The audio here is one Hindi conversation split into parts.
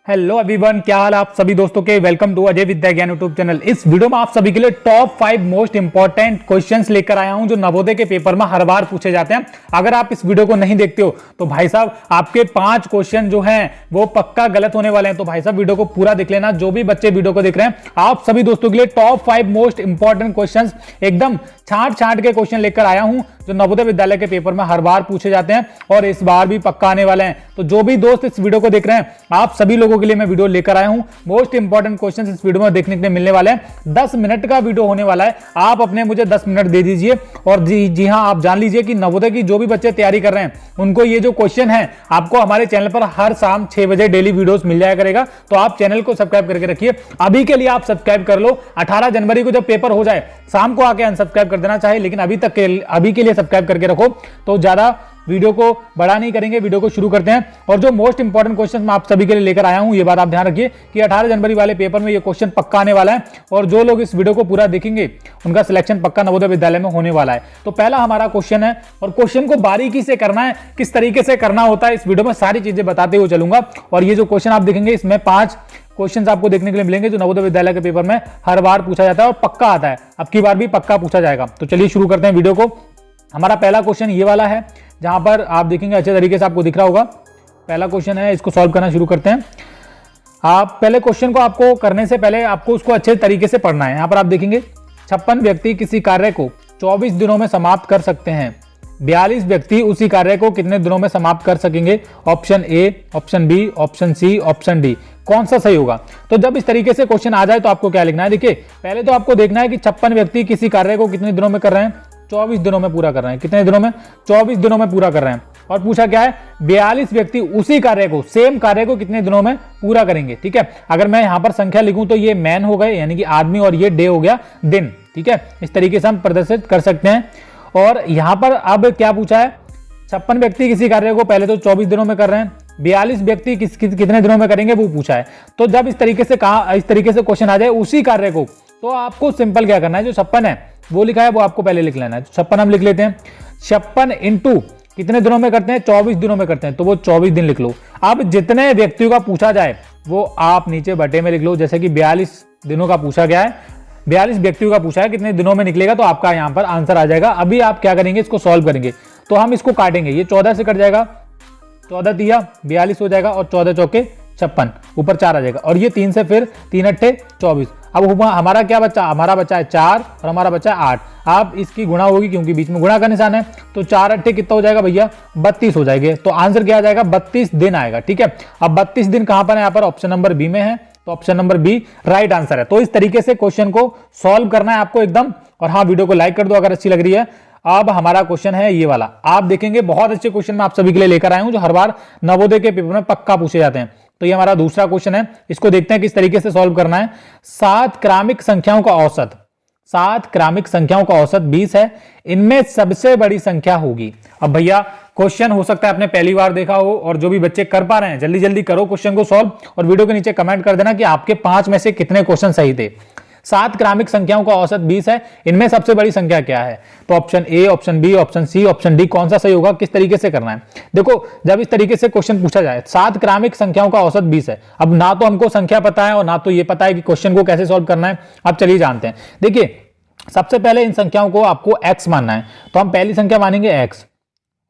हेलो एवरीवन, क्या हाल आप सभी दोस्तों के। वेलकम टू अजय विद्या ज्ञान यूट्यूब चैनल। इस वीडियो में आप सभी के लिए टॉप 5 मोस्ट इंपॉर्टेंट क्वेश्चंस लेकर आया हूं जो नवोदय के पेपर में हर बार पूछे जाते हैं। अगर आप इस वीडियो को नहीं देखते हो तो भाई साहब आपके 5 क्वेश्चन जो हैं वो पक्का गलत होने वाले हैं। तो भाई साहब वीडियो को पूरा देख लेना। जो भी बच्चे वीडियो को देख रहे हैं, आप सभी दोस्तों के लिए टॉप 5 मोस्ट इंपॉर्टेंट क्वेश्चन एकदम छांट के क्वेश्चन लेकर आया हूं जो नवोदय विद्यालय के पेपर में हर बार पूछे जाते हैं और इस बार भी पक्का आने वाले हैं। तो जो भी दोस्त इस वीडियो को देख रहे हैं, आप सभी लोगों के लिए मैं वीडियो लेकर आया हूं। मोस्ट इंपॉर्टेंट क्वेश्चंस इस वीडियो में देखने के लिए मिलने वाले हैं। 10 मिनट का वीडियो होने वाला है। आप अपने मुझे 10 मिनट दे दीजिए और जी हां, आप जान लीजिए कि नवोदय की जो भी बच्चे तैयारी कर रहे हैं उनको ये जो क्वेश्चन है आपको हमारे चैनल पर हर शाम 6 बजे डेली वीडियोस मिल जाया करेगा। तो आप चैनल को सब्सक्राइब करके रखिए। अभी के लिए आप सब्सक्राइब कर लो। 18 जनवरी को जब पेपर हो जाए शाम को आके अनसब्सक्राइब कर देना चाहिए, लेकिन अभी के लिए सब्सक्राइब करके रखो। तो ज्यादा वीडियो को बड़ा नहीं करेंगे, वीडियो को शुरू करते हैं। और जो मोस्ट इंपॉर्टेंट क्वेश्चन मैं आप सभी के लिए लेकर आया हूं, ये बात आप ध्यान रखिए कि 18 जनवरी वाले पेपर में ये क्वेश्चन पक्का आने वाला है और जो लोग इस वीडियो को पूरा देखेंगे उनका सिलेक्शन पक्का नवोदय विद्यालय में होने वाला है। तो पहला हमारा क्वेश्चन है और क्वेश्चन को बारीकी से करना है। किस तरीके से करना होता है इस वीडियो में सारी चीजें बताते हुए चलूंगा। और ये जो क्वेश्चन आप देखेंगे इसमें 5 क्वेश्चंस आपको देखने के लिए मिलेंगे जो नवोदय विद्यालय के पेपर में हर बार पूछा जाता है और पक्का आता है। अब की बार भी पक्का पूछा जाएगा। तो चलिए शुरू करते हैं वीडियो को। हमारा पहला क्वेश्चन ये वाला है जहां पर आप देखेंगे अच्छे तरीके से आपको दिख रहा होगा। पहला क्वेश्चन है, इसको सॉल्व करना शुरू करते हैं। आप पहले क्वेश्चन को आपको करने से पहले आपको उसको अच्छे तरीके से पढ़ना है। यहां पर आप देखेंगे 56 व्यक्ति किसी कार्य को 24 दिनों में समाप्त कर सकते हैं। 42 व्यक्ति उसी कार्य को कितने दिनों में समाप्त कर सकेंगे? Option A, option B, option C, option D, कौन सा सही होगा? तो जब इस तरीके से क्वेश्चन आ जाए तो आपको क्या लिखना है? देखिए, पहले तो आपको देखना है कि 56 व्यक्ति किसी कार्य को कितने दिनों में कर रहे हैं? 24 दिनों में पूरा कर रहे हैं। कितने दिनों में? 24 दिनों में पूरा कर रहे हैं। और पूछा क्या है? 42 व्यक्ति उसी कार्य को, सेम कार्य को कितने दिनों में पूरा करेंगे। ठीक है, अगर मैं यहां पर संख्या लिखूं तो ये मैन हो गए यानी कि आदमी और ये डे हो गया दिन। ठीक है, इस तरीके से हम प्रदर्शित कर सकते हैं। और यहां पर अब क्या पूछा है? 56 व्यक्ति किसी कार्य को पहले तो 24 दिनों में कर रहे हैं, 42 व्यक्ति कितने दिनों में करेंगे वो पूछा है। तो जब इस तरीके से क्वेश्चन आ जाए उसी कार्य को, तो आपको सिंपल क्या करना है? जो 56 है वो लिखा है वो आपको पहले लिख लेना है। 56 हम लिख लेते हैं। 56 इंटू कितने दिनों में करते हैं? 24 दिनों में करते हैं, तो वो 24 दिन लिख लो। अब जितने व्यक्तियों का पूछा जाए वो आप नीचे बटे में लिख लो। जैसे कि 42 दिनों का पूछा गया है, 42 व्यक्तियों का पूछा है, कितने दिनों में निकलेगा, तो आपका यहां पर आंसर आ जाएगा। अभी आप क्या करेंगे? इसको सॉल्व करेंगे। तो हम इसको काटेंगे। ये 14 से कट जाएगा, 14 तिया 42 हो जाएगा और 14 चौके 56, ऊपर 4 आ जाएगा। और ये 3 से फिर 3 अट्ठे 24। अब हमारा क्या बच्चा? हमारा बच्चा है 4 और हमारा बच्चा है 8। आप इसकी गुणा होगी क्योंकि बीच में गुणा का निशान है। तो 4 अट्ठे कितना हो जाएगा भैया? 32 हो जाएंगे। तो आंसर क्या आ जाएगा? 32 दिन आएगा। ठीक है, अब 32 दिन कहां पर है? यहाँ पर ऑप्शन नंबर बी में है। तो option number B right answer है। तो इस तरीके से क्वेश्चन को सॉल्व करना है आपको एकदम। और हाँ, वीडियो को लाइक कर दो अगर अच्छी लग रही है। अब हमारा क्वेश्चन है ये वाला। आप देखेंगे बहुत अच्छे क्वेश्चन मैं आप सभी के लिए लेकर आया हूं जो हर बार नवोदय के पेपर में पक्का पूछे जाते हैं। तो ये हमारा दूसरा क्वेश्चन है। इसको देखते हैं किस तरीके से सॉल्व करना है। 7 क्रमिक संख्याओं का औसत, 7 क्रमिक संख्याओं का औसत 20 है। इनमें सबसे बड़ी संख्या होगी। अब भैया क्वेश्चन हो सकता है आपने पहली बार देखा हो, और जो भी बच्चे कर पा रहे हैं जल्दी जल्दी करो क्वेश्चन को सॉल्व और वीडियो के नीचे कमेंट कर देना कि आपके 5 में से कितने क्वेश्चन सही थे। 7 क्रमिक संख्याओं का औसत 20 है। इनमें सबसे बड़ी संख्या क्या है? तो option A, option B, option C, option D, कौन सा सही होगा? किस तरीके से करना है? देखो, जब इस तरीके से क्वेश्चन पूछा जाए 7 क्रमिक संख्याओं का औसत 20 है। अब ना तो हमको संख्या पता है और ना तो ये पता है कि क्वेश्चन को कैसे सॉल्व करना है। अब चलिए जानते हैं। देखिए, सबसे पहले इन संख्याओं को आपको x मानना है। तो हम पहली संख्या मानेंगे x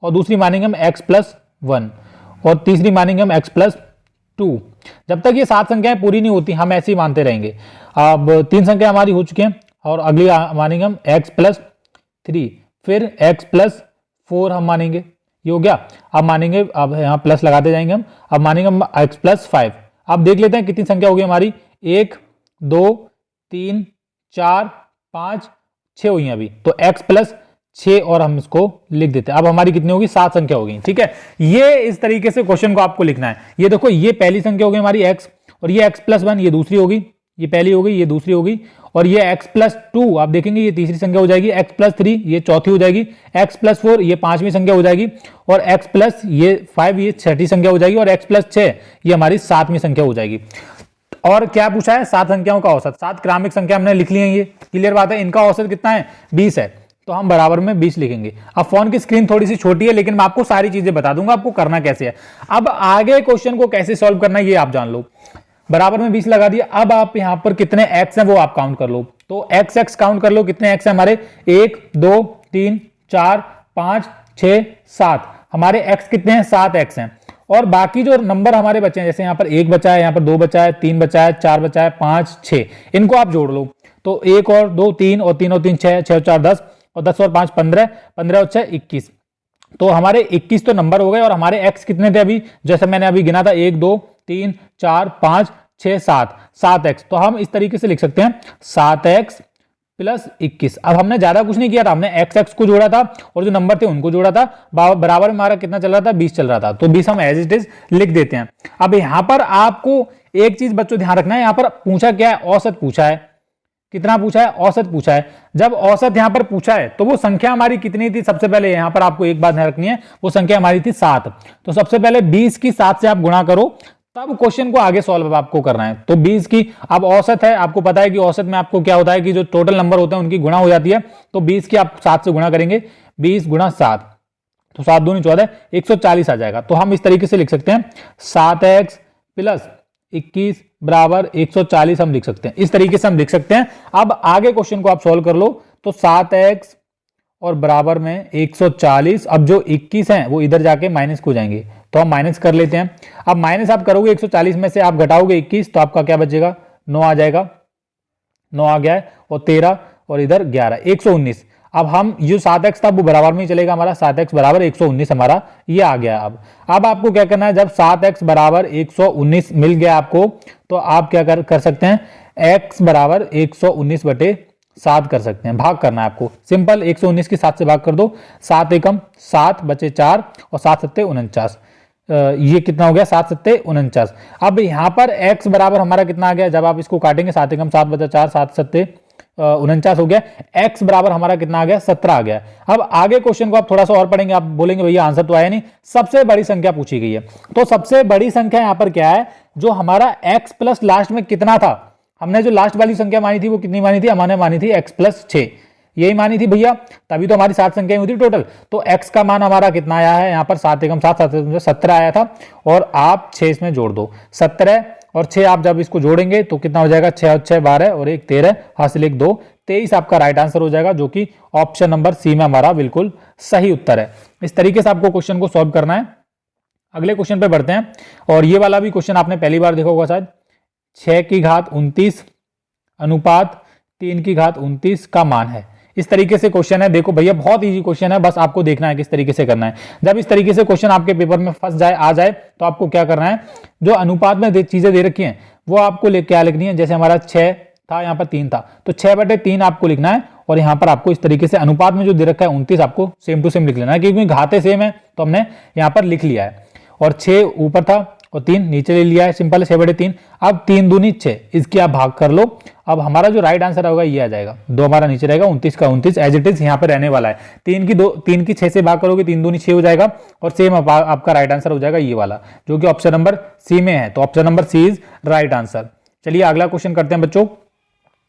और दूसरी मानेंगे हम x+1 और तीसरी मानेंगे हम x+2। जब तक ये 7 संख्याएं पूरी नहीं होती हम ऐसे ही मानते रहेंगे। अब 3 संख्या हमारी हो चुकी हैं और अगली मानेंगे हम x+3, फिर x+4 हम मानेंगे। ये हो गया। अब मानेंगे, अब यहाँ प्लस लगाते जाएंगे हम। अब मानेंगे हम x+5। अब देख लेते हैं कितनी संख्या होगी हमारी। 1 2 3 4 5 6 हुई अभी। तो x+6 और हम इसको लिख देते हैं। अब हमारी कितनी होगी? 7 संख्या होगी। ठीक है, ये इस तरीके से क्वेश्चन को आपको लिखना है। ये देखो, ये पहली संख्या होगी हमारी x और ये x+1 ये दूसरी होगी, ये पहली होगी, ये दूसरी होगी। और ये x+2 आप देखेंगे ये तीसरी संख्या हो जाएगी, x+3 ये चौथी हो जाएगी, x+4 ये 5वीं संख्या हो जाएगी और x+5 ये 6ठी संख्या हो जाएगी और x+6 ये हमारी 7वीं संख्या हो जाएगी। और क्या पूछा है? 7 संख्याओं का औसत। 7 क्रमिक संख्या हमने लिख ली है। ये क्लियर बात है। इनका औसत कितना है? 20 है। तो हम बराबर में 20 लिखेंगे। अब फोन की स्क्रीन थोड़ी सी छोटी है, लेकिन मैं आपको सारी चीजें बता दूंगा आपको करना कैसे है। अब आगे क्वेश्चन को कैसे सॉल्व करना है ये आप जान लो। बराबर में 20 लगा दिया। अब आप यहां पर कितने एक्स हैं वो आप काउंट कर लो। तो एक्स एक्स काउंट कर लो, कितने एक्स है हमारे, 1 2 3 4 5 6 7। हमारे एक्स कितने हैं, 7 एक्स हैं। और बाकी जो नंबर हमारे बचे हैं, जैसे यहां पर 1 बचा है, यहां पर 2 बचा है, 3 बचा है, 4 बचा है, 5 6, इनको आप जोड़ लो। तो 1 और 2 3 और 3 और 3 6, 6 और 4 10 और 10 और 5 15, 15 और 6 21। तो हमारे 21 तो नंबर हो गए। और हमारे एक्स कितने थे अभी, जैसे मैंने अभी गिना था, 1 2 3 4 5 6 7, 7 एक्स। तो हम इस तरीके से लिख सकते हैं 7 एक्स प्लस 21। अब हमने ज्यादा कुछ नहीं किया था, हमने एक्स एक्स को जोड़ा था और जो नंबर थे उनको जोड़ा था। बराबर में हमारा कितना चल रहा था, 20 चल रहा था। तो 20 हम एज इट इज लिख देते हैं। अब यहां पर आपको एक चीज बच्चों ध्यान रखना है, यहां पर पूछा क्या है, औसत पूछा है। कितना पूछा है, औसत पूछा है। जब औसत यहां पर पूछा है तो वो संख्या हमारी कितनी थी, सबसे पहले यहां पर आपको एक बात ध्यान रखनी है, वो संख्या हमारी थी 7। तो सबसे पहले 20 की 7 से आप गुणा करो, तब क्वेश्चन को आगे सॉल्व आपको करना है। तो 20 की अब औसत है, आपको पता है कि औसत में आपको क्या होता है कि जो टोटल नंबर होते हैं उनकी गुणा हो जाती है। तो 20 की आप 7 से गुणा करेंगे, 20 गुणा 7, तो 7 दूनी 14, 140 आ जाएगा। तो हम इस तरीके से लिख सकते हैं 7x प्लस 21 बराबर 140 हम लिख सकते हैं। इस तरीके से हम लिख सकते हैं। अब आगे क्वेश्चन को आप सॉल्व कर लो। तो 7x और बराबर में 140, अब जो 21 हैं वो इधर जाके माइनस को जाएंगे, तो हम माइनस कर लेते हैं। अब माइनस आप करोगे 140 में से आप घटाओगे 21, तो आपका क्या बचेगा, 9 आ जाएगा। 9 आ गया है, और 13 और इधर 11, 119। अब हम जो 7x था वो बराबर में ही चलेगा हमारा, 7x बराबर 119 हमारा ये आ गया। अब आपको क्या करना है, जब 7x बराबर 119 मिल गया आपको, तो आप क्या कर सकते हैं, x बराबर 119 बटे 7 कर सकते हैं। भाग करना है आपको, सिंपल 119 की 7 से भाग कर दो, 7 एकम 7 बचे 4 और 7 सत्ते 49। ये कितना हो गया, 7 सत्ते 49। अब यहां पर x बराबर हमारा कितना आ गया, जब आप इसको काटेंगे 7 एकम 7 बचा 4, 7 सत्ते 49 हो गया। x बराबर हमारा कितना आ गया, 17 आ गया। अब आगे क्वेश्चन को आप थोड़ा सा और पढ़ेंगे, आप बोलेंगे भैया आंसर तो आया नहीं, सबसे बड़ी संख्या पूछी गई है। तो सबसे बड़ी संख्या यहां पर क्या है, जो हमारा x प्लस लास्ट में कितना था, हमने जो लास्ट वाली संख्या मानी थी वो कितनी मानी थी, हमने मानी थी x प्लस 6, यही मानी थी भैया, तभी तो हमारी 7 संख्याएं हुई थी टोटल। तो x का मान हमारा कितना आया है, यहाँ पर 7 एकम 7, 7 17 आया था, और आप 6 इसमें जोड़ दो, 17 और 6 आप जब इसको जोड़ेंगे तो कितना हो जाएगा, 6 और 6 12 और 1 13, हासिल 1 2 23 आपका राइट आंसर हो जाएगा, जो कि ऑप्शन नंबर सी में हमारा बिल्कुल सही उत्तर है। इस तरीके से आपको क्वेश्चन को सॉल्व करना है। अगले क्वेश्चन पे बढ़ते हैं, और ये वाला भी क्वेश्चन आपने पहली बार देखा होगा शायद। 6 की घात 29 अनुपात 3 की घात 29 का मान है। इस तरीके से क्वेश्चन है। देखो भैया बहुत इजी क्वेश्चन है, बस आपको देखना है किस तरीके से करना है। जब इस तरीके से क्वेश्चन आपके पेपर में फंस जाए, आ जाए, तो आपको क्या करना है, जो अनुपात में चीजें दे रखी हैं वो आपको क्या लिखनी है। जैसे हमारा 6 था, यहाँ पर 3 था, तो 6/3 आपको लिखना है, और यहाँ पर आपको इस तरीके से अनुपात में जो दे रखा है 29 आपको सेम टू सेम लिख लेना है, क्योंकि घाते सेम है तो हमने यहाँ पर लिख लिया है। और 6 ऊपर था और 3 नीचे ले लिया है, सिंपल है 6/3। अब 3 दूनी 6, इसकी आप भाग कर लो। अब हमारा जो राइट आंसर होगा ये आ जाएगा, 2 हमारा नीचे रहेगा, 29 का 29 एज इट इज यहाँ पे रहने वाला है। 3 की 6 से भाग करोगे, 3 दूनी 6 हो जाएगा, और सेम आपका राइट आंसर हो जाएगा ये वाला, जो कि ऑप्शन नंबर सी में है। तो option number C is right answer. चलिए अगला क्वेश्चन करते हैं बच्चों।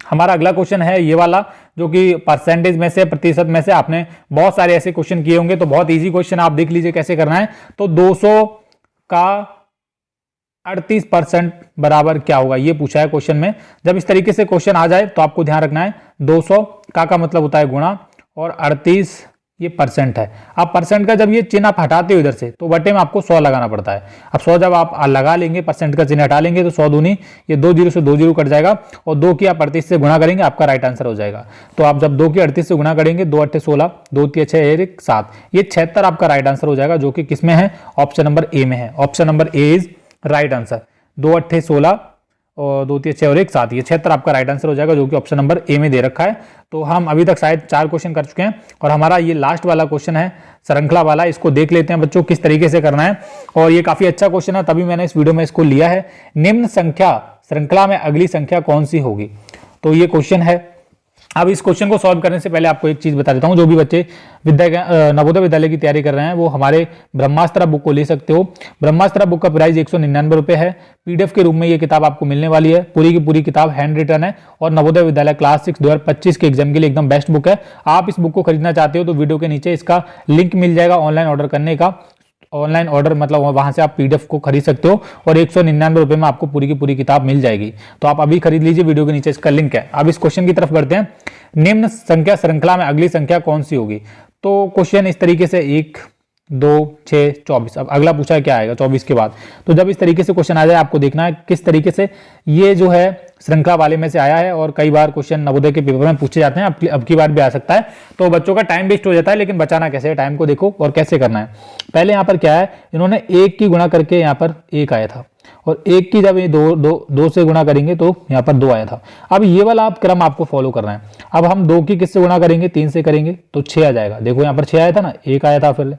हमारा अगला क्वेश्चन है ये वाला, जो कि परसेंटेज में से, प्रतिशत में से आपने बहुत सारे ऐसे क्वेश्चन किए होंगे, तो बहुत इजी क्वेश्चन, आप देख लीजिए कैसे करना है। तो 200 का 38% बराबर क्या होगा, ये पूछा है क्वेश्चन में। जब इस तरीके से क्वेश्चन आ जाए तो आपको ध्यान रखना है, 200 का मतलब होता है गुणा, और 38 ये परसेंट है। अब परसेंट का जब ये चिन्ह आप हटाते हो इधर से, तो बटे में आपको 100 लगाना पड़ता है। अब 100 जब आप लगा लेंगे, परसेंट का चिन्ह हटा लेंगे, तो 100 दूनी ये 2 जीरो से 2 जीरो कट जाएगा, और 2 की आप 38 से गुणा करेंगे, आपका राइट आंसर हो जाएगा। तो आप जब 2 की 38 से गुणा करेंगे, 2 8 16, 2 3 6 1 7, ये 76 आपका राइट आंसर हो जाएगा, जो कि किस में है, ऑप्शन नंबर ए में है। Option number A is right answer. 2 8 16 और 2 3 6 और 1 7, ये 76 आपका राइट आंसर हो जाएगा, जो कि ऑप्शन नंबर ए में दे रखा है। तो हम अभी तक शायद 4 क्वेश्चन कर चुके हैं, और हमारा ये लास्ट वाला क्वेश्चन है श्रृंखला वाला। इसको देख लेते हैं बच्चों किस तरीके से करना है, और ये काफी अच्छा क्वेश्चन है, तभी मैंने इस वीडियो में इसको लिया है। निम्न संख्या श्रृंखला में अगली संख्या कौन सी होगी, तो ये क्वेश्चन है। अब इस क्वेश्चन को सॉल्व करने से पहले आपको एक चीज बता देता हूं, जो भी बच्चे नवोदय विद्यालय की तैयारी कर रहे हैं वो हमारे ब्रह्मास्त्र बुक को ले सकते हो। ब्रह्मास्त्र बुक का प्राइस 199 रुपए है। पीडीएफ के रूप में ये किताब आपको मिलने वाली है। पूरी की पूरी किताब हैंड रिटन है और नवोदय विद्यालय क्लास 6 2025 के एग्जाम के लिए एकदम बेस्ट बुक है। आप इस बुक को खरीदना चाहते हो तो वीडियो के नीचे इसका लिंक मिल जाएगा ऑनलाइन ऑर्डर करने का। ऑनलाइन ऑर्डर मतलब वहां से आप पीडीएफ को खरीद सकते हो और 199 रुपए में आपको पूरी की पूरी किताब मिल जाएगी। तो आप अभी खरीद लीजिए, वीडियो के नीचे इसका लिंक है। अब इस क्वेश्चन की तरफ बढ़ते हैं। निम्न संख्या श्रृंखला में अगली संख्या कौन सी होगी? तो क्वेश्चन इस तरीके से 1 2 6 24। अब अगला पूछा क्या आएगा 24 के बाद। तो जब इस तरीके से क्वेश्चन आ जाए आपको देखना है किस तरीके से ये जो है श्रृंखला वाले में से आया है। और कई बार क्वेश्चन नवोदय के पेपर में पूछे जाते हैं, अब की बार भी आ सकता है। तो बच्चों का टाइम वेस्ट हो जाता है, लेकिन बचाना कैसे है, टाइम को देखो और कैसे करना है। पहले यहाँ पर क्या है, इन्होंने 1 की गुणा करके यहाँ पर 1 आया था और 1 की जब ये दो से गुणा करेंगे तो यहाँ पर 2 आया था। अब ये वाला आप क्रम आपको फॉलो करना है। अब हम 2 की किससे गुणा करेंगे, 3 से करेंगे तो 6 आ जाएगा। देखो यहाँ पर 6 आया था ना, 1 आया था फिर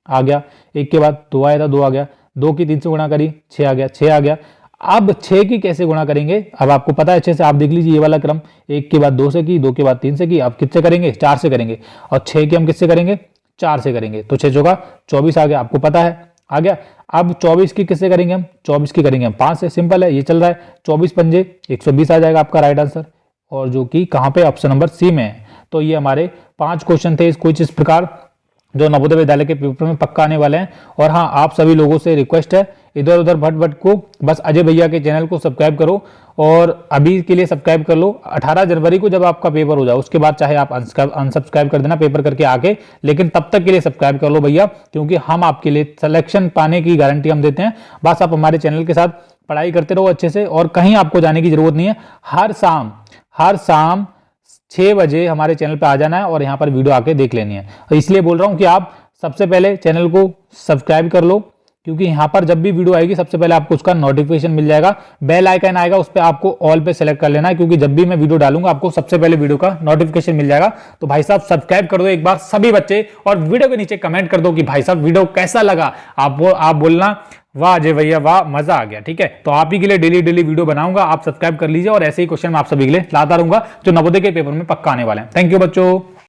आ गया, 1 के बाद 2 आया था, 2 आ गया, 2 की 3 से गुणा करी 6 आ गया, 6 आ गया। अब 6 की कैसे गुणा करेंगे, अब आपको पता है अच्छे से, आप देख लीजिए ये वाला क्रम। 1 के बाद 2 से की, 2 के बाद 3 से की, अब किससे करेंगे, 4 से करेंगे। और 6 की हम किससे करेंगे, 4 से करेंगे। तो 6 चौका 24 आ गया, आपको पता है आ गया। अब 24 की किससे करेंगे हम, 24 की करेंगे हम 5 से। सिंपल है, ये चल रहा है। 24 पंजे 120 आ जाएगा आपका राइट आंसर, और जो कि कहां पे, ऑप्शन नंबर सी में है। तो ये हमारे 5 क्वेश्चन थे कुछ इस प्रकार जो नवोदय विद्यालय के पेपर में पक्का आने वाले हैं। और हाँ, आप सभी लोगों से रिक्वेस्ट है, इधर उधर भट को बस अजय भैया के चैनल को सब्सक्राइब करो और अभी के लिए सब्सक्राइब कर लो। 18 जनवरी को जब आपका पेपर हो जाए उसके बाद चाहे आप अनसब्सक्राइब कर देना पेपर करके आके, लेकिन तब तक के लिए सब्सक्राइब कर लो भैया, क्योंकि हम आपके लिए सिलेक्शन पाने की गारंटी हम देते हैं। बस आप हमारे चैनल के साथ पढ़ाई करते रहो अच्छे से, और कहीं आपको जाने की जरूरत नहीं है। हर शाम 6 बजे हमारे चैनल पे आ जाना है और यहाँ पर वीडियो आके देख लेनी है। तो इसलिए बोल रहा हूँ कि आप सबसे पहले चैनल को सब्सक्राइब कर लो, क्योंकि यहाँ पर जब भी वीडियो आएगी सबसे पहले आपको उसका नोटिफिकेशन मिल जाएगा। बेल आइकन आएगा, उस पर आपको ऑल पे सेलेक्ट कर लेना है, क्योंकि जब भी मैं वीडियो डालूंगा आपको सबसे पहले वीडियो का नोटिफिकेशन मिल जाएगा। तो भाई साहब सब्सक्राइब कर दो एक बार सभी बच्चे, और वीडियो के नीचे कमेंट कर दो कि भाई साहब वीडियो कैसा लगा। आप बोलना वाह अजय भैया वाह, मजा आ गया। ठीक है, तो आप ही के लिए डेली वीडियो बनाऊंगा, आप सब्सक्राइब कर लीजिए, और ऐसे ही क्वेश्चन मैं आप सभी के लिए लाता रहूंगा जो नवोदय के पेपर में पक्का आने वाले हैं। थैंक यू बच्चों।